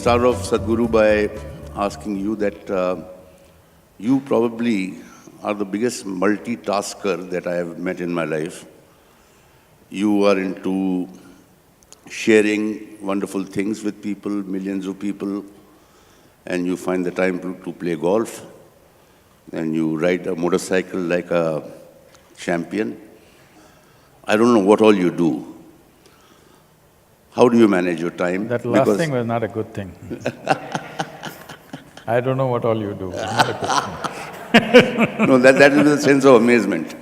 start off, Sadhguru, by asking you that you probably are the biggest multitasker that I have met in my life. You are into sharing wonderful things with people, millions of people, and you find the time to play golf, and you ride a motorcycle like a champion. I don't know what all you do. How do you manage your time? That last thing was not a good thing. I don't know what all you do, not a good thing. No, that is a sense of amazement.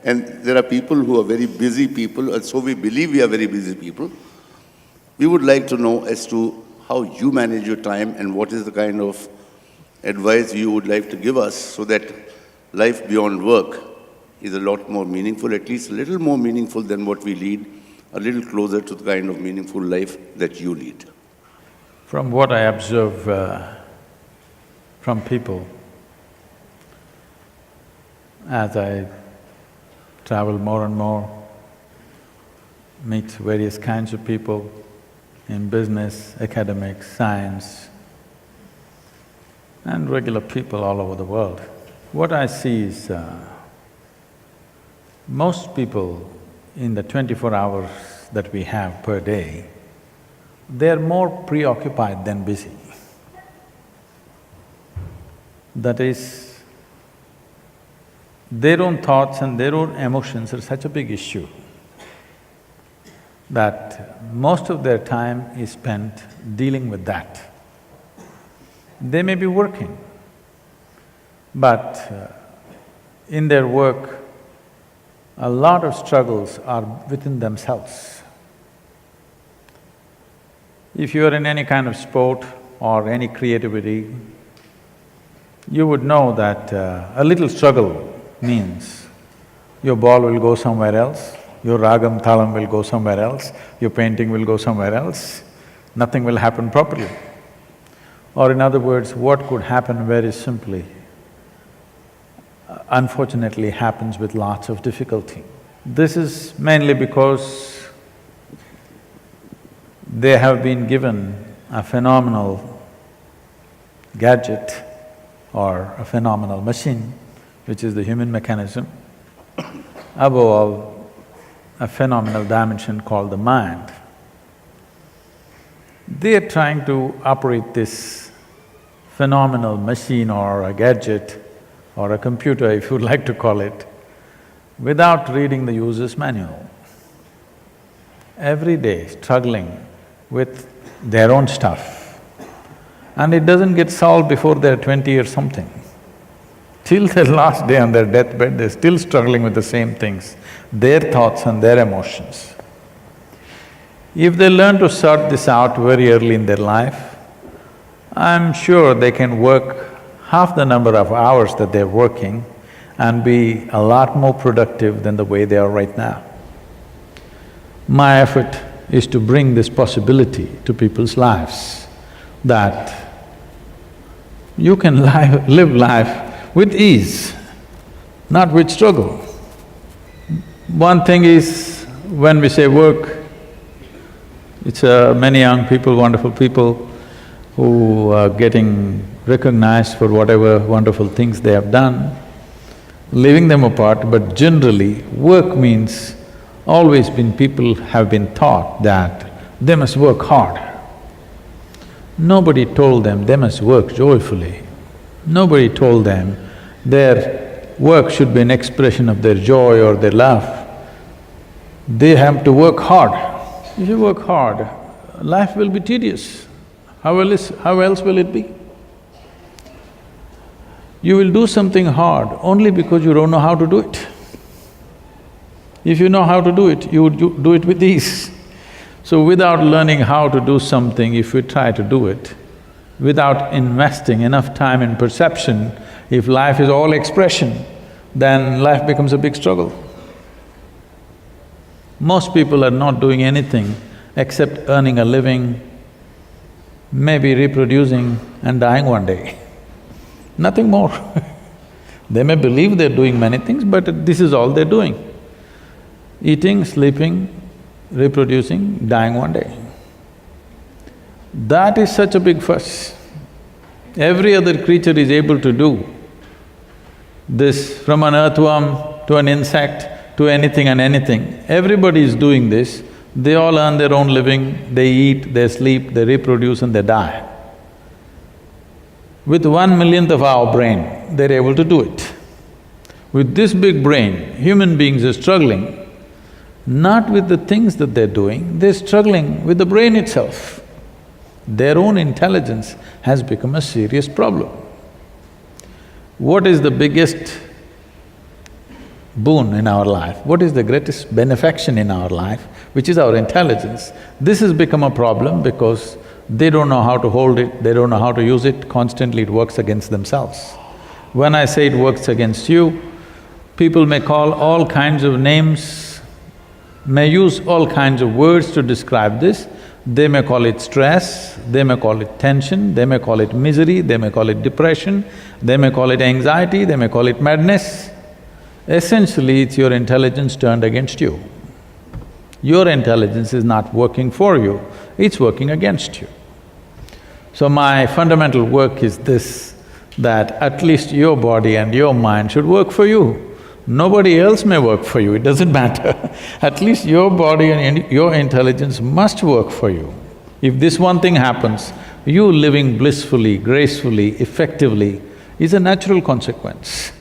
And there are people who are very busy people, and so we believe we are very busy people. We would like to know as to how you manage your time and what is the kind of advice you would like to give us so that life beyond work is a lot more meaningful, at least a little more meaningful than what we lead, a little closer to the kind of meaningful life that you lead. From what I observe from people, as I travel more and more, meet various kinds of people in business, academics, science, and regular people all over the world, what I see is most people in the 24 hours that we have per day, they're more preoccupied than busy. That is, their own thoughts and their own emotions are such a big issue that most of their time is spent dealing with that. They may be working, but in their work, a lot of struggles are within themselves. If you are in any kind of sport or any creativity, you would know that a little struggle means your ball will go somewhere else, your ragam thalam will go somewhere else, your painting will go somewhere else, nothing will happen properly. Or in other words, what could happen very simply, unfortunately happens with lots of difficulty. This is mainly because they have been given a phenomenal gadget or a phenomenal machine, which is the human mechanism, above all, a phenomenal dimension called the mind. They are trying to operate this phenomenal machine or a gadget or a computer, if you'd like to call it, without reading the user's manual. Every day struggling with their own stuff, and it doesn't get solved before they're 20 or something. Till their last day on their deathbed, they're still struggling with the same things, their thoughts and their emotions. If they learn to sort this out very early in their life, I'm sure they can work half the number of hours that they're working and be a lot more productive than the way they are right now. My effort is to bring this possibility to people's lives, that you can live life with ease, not with struggle. One thing is, when we say work, it's many young people, wonderful people who are getting recognized for whatever wonderful things they have done, leaving them apart, but generally work means always been… people have been taught that they must work hard. Nobody told them they must work joyfully. Nobody told them their work should be an expression of their joy or their love. They have to work hard. If you work hard, life will be tedious. How else will it be? You will do something hard only because you don't know how to do it. If you know how to do it, you would do it with ease. So without learning how to do something, if we try to do it, without investing enough time in perception, if life is all expression, then life becomes a big struggle. Most people are not doing anything except earning a living, maybe reproducing and dying one day. Nothing more. They may believe they're doing many things, but this is all they're doing. Eating, sleeping, reproducing, dying one day. That is such a big fuss. Every other creature is able to do this, from an earthworm to an insect to anything and anything. Everybody is doing this. They all earn their own living, they eat, they sleep, they reproduce and they die. With 1/1,000,000th of our brain, they're able to do it. With this big brain, human beings are struggling not with the things that they're doing, they're struggling with the brain itself. Their own intelligence has become a serious problem. What is the biggest boon in our life? What is the greatest benefaction in our life, which is our intelligence? This has become a problem because they don't know how to hold it, they don't know how to use it, constantly it works against themselves. When I say it works against you, people may call all kinds of names, may use all kinds of words to describe this. They may call it stress, they may call it tension, they may call it misery, they may call it depression, they may call it anxiety, they may call it madness. Essentially, it's your intelligence turned against you. Your intelligence is not working for you, it's working against you. So my fundamental work is this, that at least your body and your mind should work for you. Nobody else may work for you, it doesn't matter. At least your body and your intelligence must work for you. If this one thing happens, you living blissfully, gracefully, effectively is a natural consequence.